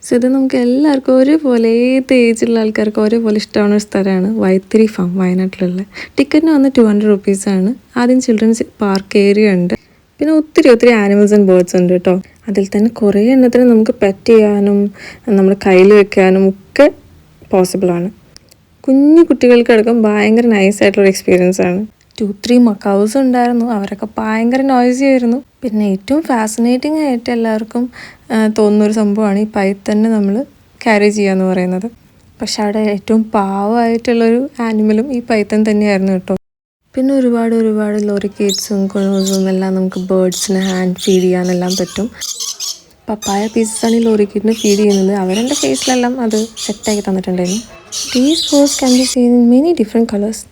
So ഇത് നമുക്ക് എല്ലാവർക്കും ഒരേപോലെ ഏത് ഏജിലുള്ള ആൾക്കാർക്ക് ഒരേപോലെ ഇഷ്ടമാവുന്ന ഒരു സ്ഥലമാണ് വൈത്തിരി ഫാം, വയനാട്ടിലുള്ള. ടിക്കറ്റിന് വന്ന് 200 റുപ്പീസാണ്. ആദ്യം ചിൽഡ്രൻസ് പാർക്ക് ഏരിയ ഉണ്ട്, പിന്നെ ഒത്തിരി ആനിമൽസ് ആൻഡ് ബേർഡ്സ് ഉണ്ട് കേട്ടോ. അതിൽ തന്നെ കുറേ എണ്ണത്തിന് നമുക്ക് പെറ്റ് ചെയ്യാനും നമ്മുടെ കയ്യിൽ വെക്കാനും ഒക്കെ പോസിബിളാണ്. കുഞ്ഞു കുട്ടികൾക്കടക്കം ഭയങ്കര നൈസായിട്ടുള്ള എക്സ്പീരിയൻസ് ആണ്. 2-3 മക്കാവ്സ് ഉണ്ടായിരുന്നു, അവരൊക്കെ ഭയങ്കര നോയ്സി ആയിരുന്നു. പിന്നെ ഏറ്റവും ഫാസിനേറ്റിംഗ് ആയിട്ട് എല്ലാവർക്കും തോന്നുന്നൊരു സംഭവമാണ് ഈ പൈത്തന്നെ നമ്മൾ ക്യാരി ചെയ്യാന്ന് പറയുന്നത്. പക്ഷെ അവിടെ ഏറ്റവും പാവമായിട്ടുള്ളൊരു ആനിമലും ഈ പൈത്തൻ തന്നെയായിരുന്നു കേട്ടോ. പിന്നെ ഒരുപാട് ലോറിക്കേറ്റ്സും കൊണോസും എല്ലാം നമുക്ക് ബേർഡ്സിന് ഹാൻഡ് ഫീഡ് ചെയ്യാനെല്ലാം പറ്റും. പപ്പായ പീസസാണ് ഈ ലോറിക്കേറ്റിന് ഫീഡ് ചെയ്യുന്നത്. അവരെൻ്റെ ഫേസിലെല്ലാം അത് സെറ്റാക്കി തന്നിട്ടുണ്ടായിരുന്നു. These birds can be seen in many different colours.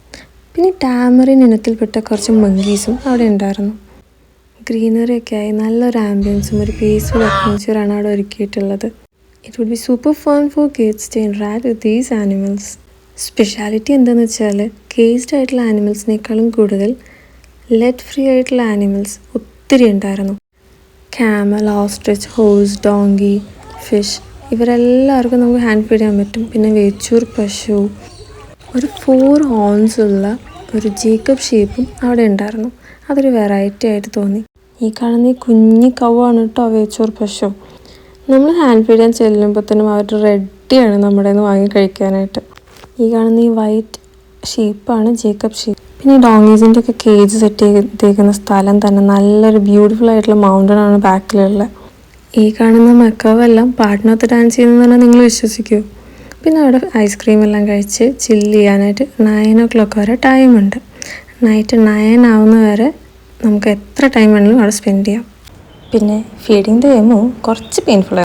പിന്നെ ടാമറിൻ ഇനത്തിൽപ്പെട്ട കുറച്ച് മങ്കീസും അവിടെ ഉണ്ടായിരുന്നു. ഗ്രീനറി ഒക്കെ ആയി നല്ലൊരു ആംബിയൻസും ഒരു പീസ്ഫുൾ അറ്റ്മോസ്ഫിയറാണ് അവിടെ ഒരുക്കിയിട്ടുള്ളത്. It would be super fun for kids to interact with these animals. Speciality എന്താണെന്ന് വെച്ചാൽ കേസ്ഡ് ആയിട്ടുള്ള ആനിമൽസിനേക്കാളും കൂടുതൽ ലെഡ് ഫ്രീ ആയിട്ടുള്ള ആനിമൽസ് ഒത്തിരി ഉണ്ടായിരുന്നു. Camel, ostrich, horse, donkey, fish, ഇവരെല്ലാവർക്കും നമുക്ക് ഹാൻഡ് ഫീഡ് ചെയ്യാൻ പറ്റും. പിന്നെ വേച്ചൂർ പശു, ഒരു 4 ഹോൺസ് ഉള്ള ഒരു ജേക്കബ് ഷീപ്പും അവിടെ ഉണ്ടായിരുന്നു. അതൊരു വെറൈറ്റി ആയിട്ട് തോന്നി. ഈ കാണുന്ന ഈ കുഞ്ഞി കവാണ് കേട്ടോ വേച്ചൂർ പശു. നമ്മൾ ഹാൻഡ് ഫീഡ് ചെയ്യാൻ ചെല്ലുമ്പോഴത്തേനും അവർ റെഡിയാണ് നമ്മുടെ നിന്ന് വാങ്ങി കഴിക്കാനായിട്ട്. ഈ കാണുന്ന ഈ വൈറ്റ് ഷീപ്പാണ് ജേക്കബ് ഷീപ്പ്. പിന്നെ ഈ ഡോങ്കീസിൻ്റെ ഒക്കെ കേജ് സെറ്റ് ചെയ്തേക്കുന്ന സ്ഥലം തന്നെ നല്ലൊരു ബ്യൂട്ടിഫുൾ ആയിട്ടുള്ള മൗണ്ടൻ ആണ് ബാക്കിലുള്ള. ഈ കാണുന്ന മക്കാവെല്ലാം പാട്ടിനൊത്ത് ഡാൻസ് ചെയ്യുന്നത് തന്നെ നിങ്ങൾ വിശ്വസിക്കുമോ? പിന്നെ അവിടെ ഐസ്ക്രീം എല്ലാം കഴിച്ച് ചില്ല് ചെയ്യാനായിട്ട് 9 o'clock വരെ ടൈമുണ്ട്. നൈറ്റ് 9 ആവുന്ന വരെ നമുക്ക് എത്ര ടൈം വേണമെങ്കിലും അവിടെ സ്പെൻഡ് ചെയ്യാം. പിന്നെ ഫീഡിങ് ടൈമും കുറച്ച് പെയിൻഫുൾ